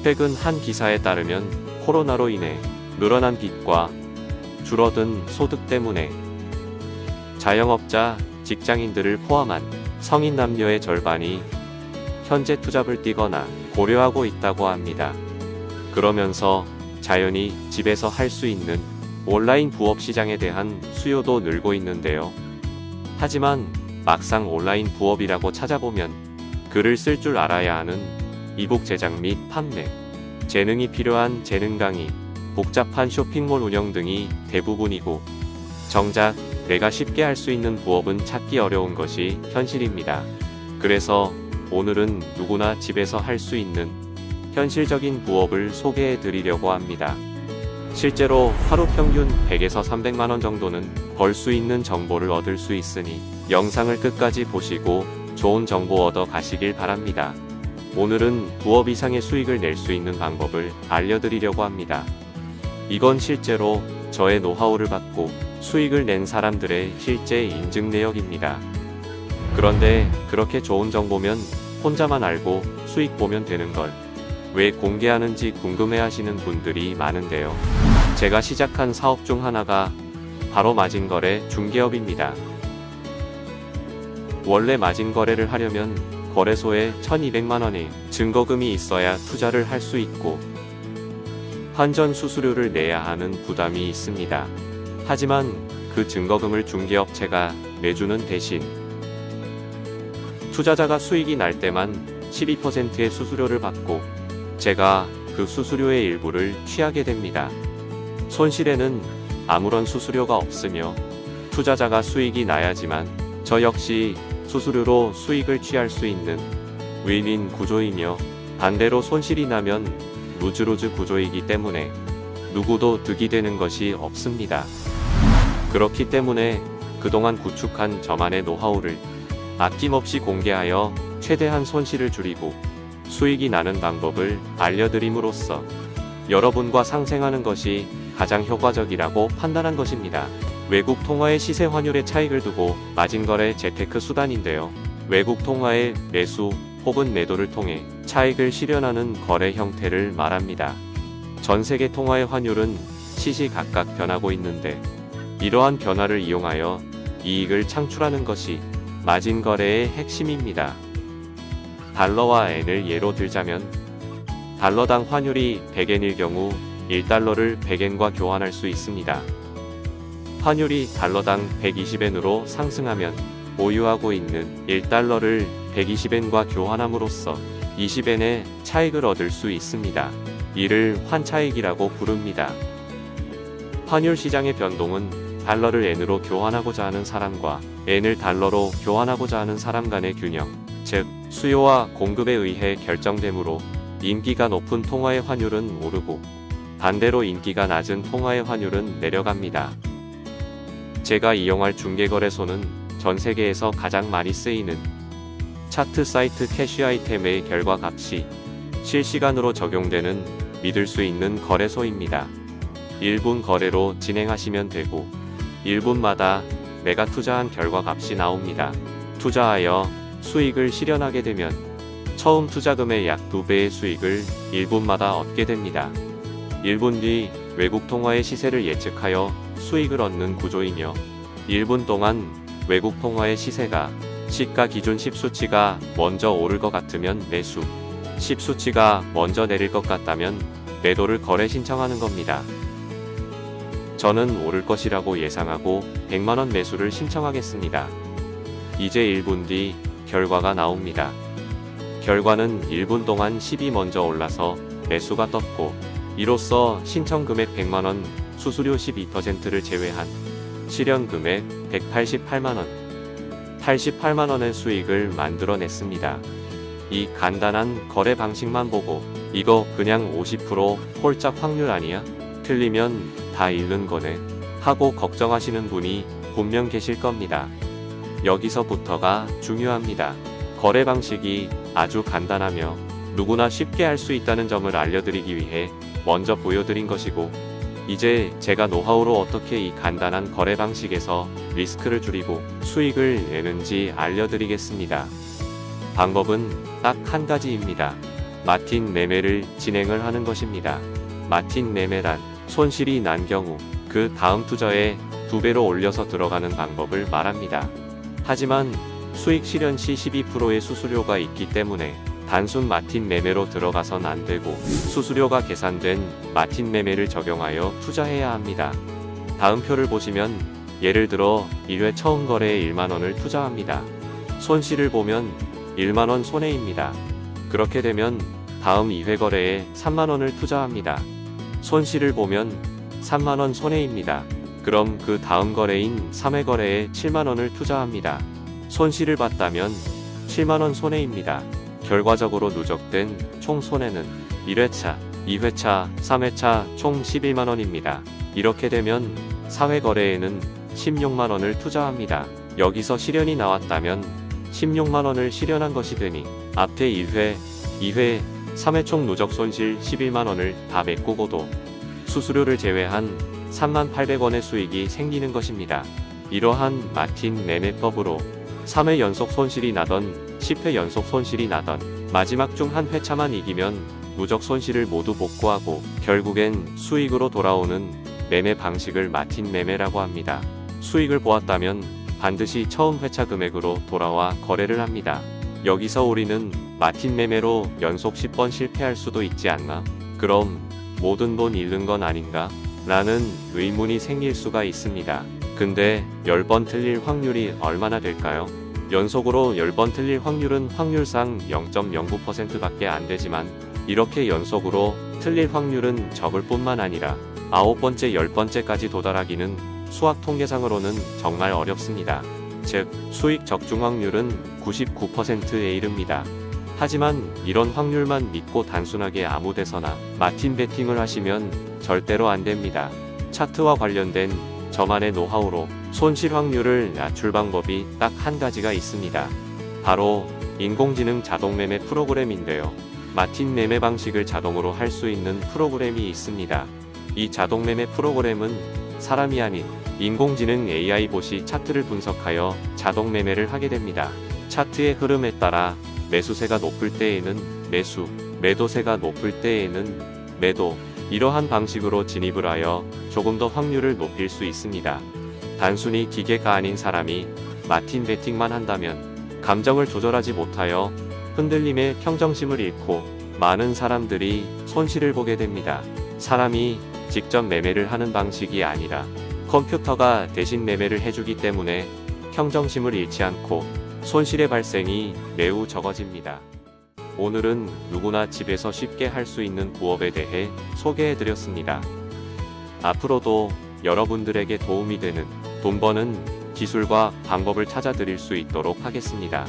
최근 한 기사에 따르면 코로나로 인해 늘어난 빚과 줄어든 소득 때문에 자영업자, 직장인들을 포함한 성인 남녀의 절반이 현재 투잡을 뛰거나 고려하고 있다고 합니다. 그러면서 자연히 집에서 할 수 있는 온라인 부업 시장에 대한 수요도 늘고 있는데요. 하지만 막상 온라인 부업이라고 찾아보면 글을 쓸 줄 알아야 하는 이북 제작 및 판매, 재능이 필요한 재능 강의, 복잡한 쇼핑몰 운영 등이 대부분이고, 정작 내가 쉽게 할 수 있는 부업은 찾기 어려운 것이 현실입니다. 그래서 오늘은 누구나 집에서 할 수 있는 현실적인 부업을 소개해 드리려고 합니다. 실제로 하루 평균 100에서 300만원 정도는 벌 수 있는 정보를 얻을 수 있으니 영상을 끝까지 보시고 좋은 정보 얻어 가시길 바랍니다. 오늘은 부업 이상의 수익을 낼 수 있는 방법을 알려드리려고 합니다. 이건 실제로 저의 노하우를 받고 수익을 낸 사람들의 실제 인증 내역입니다. 그런데 그렇게 좋은 정보면 혼자만 알고 수익 보면 되는 걸 왜 공개하는지 궁금해하시는 분들이 많은데요. 제가 시작한 사업 중 하나가 바로 마진거래 중개업입니다. 원래 마진거래를 하려면 거래소에 1200만원의 증거금이 있어야 투자를 할 수 있고 환전 수수료를 내야 하는 부담이 있습니다. 하지만 그 증거금을 중개업체가 내주는 대신 투자자가 수익이 날 때만 12%의 수수료를 받고 제가 그 수수료의 일부를 취하게 됩니다. 손실에는 아무런 수수료가 없으며 투자자가 수익이 나야지만 저 역시 수수료로 수익을 취할 수 있는 윈윈 구조이며, 반대로 손실이 나면 루즈루즈 구조이기 때문에 누구도 득이 되는 것이 없습니다. 그렇기 때문에 그동안 구축한 저만의 노하우를 아낌없이 공개하여 최대한 손실을 줄이고 수익이 나는 방법을 알려드림으로써 여러분과 상생하는 것이 가장 효과적이라고 판단한 것입니다. 외국 통화의 시세 환율의 차익을 두고 마진거래 재테크 수단인데요. 외국 통화의 매수 혹은 매도를 통해 차익을 실현하는 거래 형태를 말합니다. 전 세계 통화의 환율은 시시각각 변하고 있는데 이러한 변화를 이용하여 이익을 창출하는 것이 마진거래의 핵심입니다. 달러와 엔을 예로 들자면 달러당 환율이 100엔일 경우 1달러를 100엔과 교환할 수 있습니다. 환율이 달러당 120엔으로 상승하면 보유하고 있는 1달러를 120엔과 교환함으로써 20엔의 차익을 얻을 수 있습니다. 이를 환차익이라고 부릅니다. 환율 시장의 변동은 달러를 엔으로 교환하고자 하는 사람과 엔을 달러로 교환하고자 하는 사람 간의 균형, 즉 수요와 공급에 의해 결정되므로 인기가 높은 통화의 환율은 오르고 반대로 인기가 낮은 통화의 환율은 내려갑니다. 제가 이용할 중개거래소는 전 세계에서 가장 많이 쓰이는 차트 사이트 캐시아이템의 결과값이 실시간으로 적용되는 믿을 수 있는 거래소입니다. 1분 거래로 진행하시면 되고 1분마다 내가 투자한 결과값이 나옵니다. 투자하여 수익을 실현하게 되면 처음 투자금의 약 2배의 수익을 1분마다 얻게 됩니다. 1분 뒤 외국 통화의 시세를 예측하여 수익을 얻는 구조이며 1분 동안 외국 통화의 시세가 시가 기준 10수치가 먼저 오를 것 같으면 매수, 10수치가 먼저 내릴 것 같다면 매도를 거래 신청하는 겁니다. 저는 오를 것이라고 예상하고 100만원 매수를 신청하겠습니다. 이제 1분 뒤 결과가 나옵니다. 결과는 1분 동안 10이 먼저 올라서 매수가 떴고 이로써 신청 금액 100만원, 수수료 12%를 제외한 실현 금액 188만원, 88만원의 수익을 만들어냈습니다. 이 간단한 거래 방식만 보고 이거 그냥 50% 홀짝 확률 아니야? 틀리면 다 잃는 거네 하고 걱정하시는 분이 분명 계실 겁니다. 여기서부터가 중요합니다. 거래 방식이 아주 간단하며 누구나 쉽게 할 수 있다는 점을 알려드리기 위해 먼저 보여드린 것이고, 이제 제가 노하우로 어떻게 이 간단한 거래 방식에서 리스크를 줄이고 수익을 내는지 알려드리겠습니다. 방법은 딱 한 가지입니다. 마틴 매매를 진행을 하는 것입니다. 마틴 매매란 손실이 난 경우 그 다음 투자에 2배로 올려서 들어가는 방법을 말합니다. 하지만 수익 실현 시 12%의 수수료가 있기 때문에 단순 마틴 매매로 들어가선 안 되고 수수료가 계산된 마틴 매매를 적용하여 투자해야 합니다. 다음 표를 보시면 예를 들어 1회 처음 거래에 1만원을 투자합니다. 손실을 보면 1만원 손해입니다. 그렇게 되면 다음 2회 거래에 3만원을 투자합니다. 손실을 보면 3만원 손해입니다. 그럼 그 다음 거래인 3회 거래에 7만원을 투자합니다. 손실을 봤다면 7만원 손해입니다. 결과적으로 누적된 총 손해는 1회차, 2회차, 3회차 총 11만원입니다. 이렇게 되면 4회 거래에는 16만원을 투자합니다. 여기서 실현이 나왔다면 16만원을 실현한 것이 되니 앞에 1회, 2회, 3회 총 누적 손실 11만원을 다 메꾸고도 수수료를 제외한 38,800원의 수익이 생기는 것입니다. 이러한 마틴 매매법으로 3회 연속 손실이 나던 10회 연속 손실이 나던 마지막 중 한 회차만 이기면 누적 손실을 모두 복구하고 결국엔 수익으로 돌아오는 매매 방식을 마틴 매매라고 합니다. 수익을 보았다면 반드시 처음 회차 금액으로 돌아와 거래를 합니다. 여기서 우리는 마틴 매매로 연속 10번 실패할 수도 있지 않나? 그럼 모든 돈 잃는 건 아닌가? 라는 의문이 생길 수가 있습니다. 근데 10번 틀릴 확률이 얼마나 될까요? 연속으로 10번 틀릴 확률은 확률상 0.09% 밖에 안 되지만 이렇게 연속으로 틀릴 확률은 적을 뿐만 아니라 9번째, 10번째까지 도달하기는 수학 통계상으로는 정말 어렵습니다. 즉, 수익 적중 확률은 99%에 이릅니다. 하지만 이런 확률만 믿고 단순하게 아무 데서나 마틴 베팅을 하시면 절대로 안 됩니다. 차트와 관련된 저만의 노하우로 손실 확률을 낮출 방법이 딱 한 가지가 있습니다. 바로 인공지능 자동 매매 프로그램인데요. 마틴 매매 방식을 자동으로 할 수 있는 프로그램이 있습니다. 이 자동 매매 프로그램은 사람이 아닌 인공지능 AI 봇이 차트를 분석하여 자동 매매를 하게 됩니다. 차트의 흐름에 따라 매수세가 높을 때에는 매수, 매도세가 높을 때에는 매도, 이러한 방식으로 진입을 하여 조금 더 확률을 높일 수 있습니다. 단순히 기계가 아닌 사람이 마틴 베팅만 한다면 감정을 조절하지 못하여 흔들림에 평정심을 잃고 많은 사람들이 손실을 보게 됩니다. 사람이 직접 매매를 하는 방식이 아니라 컴퓨터가 대신 매매를 해주기 때문에 평정심을 잃지 않고 손실의 발생이 매우 적어집니다. 오늘은 누구나 집에서 쉽게 할 수 있는 부업에 대해 소개해드렸습니다. 앞으로도 여러분들에게 도움이 되는 돈 버는 기술과 방법을 찾아드릴 수 있도록 하겠습니다.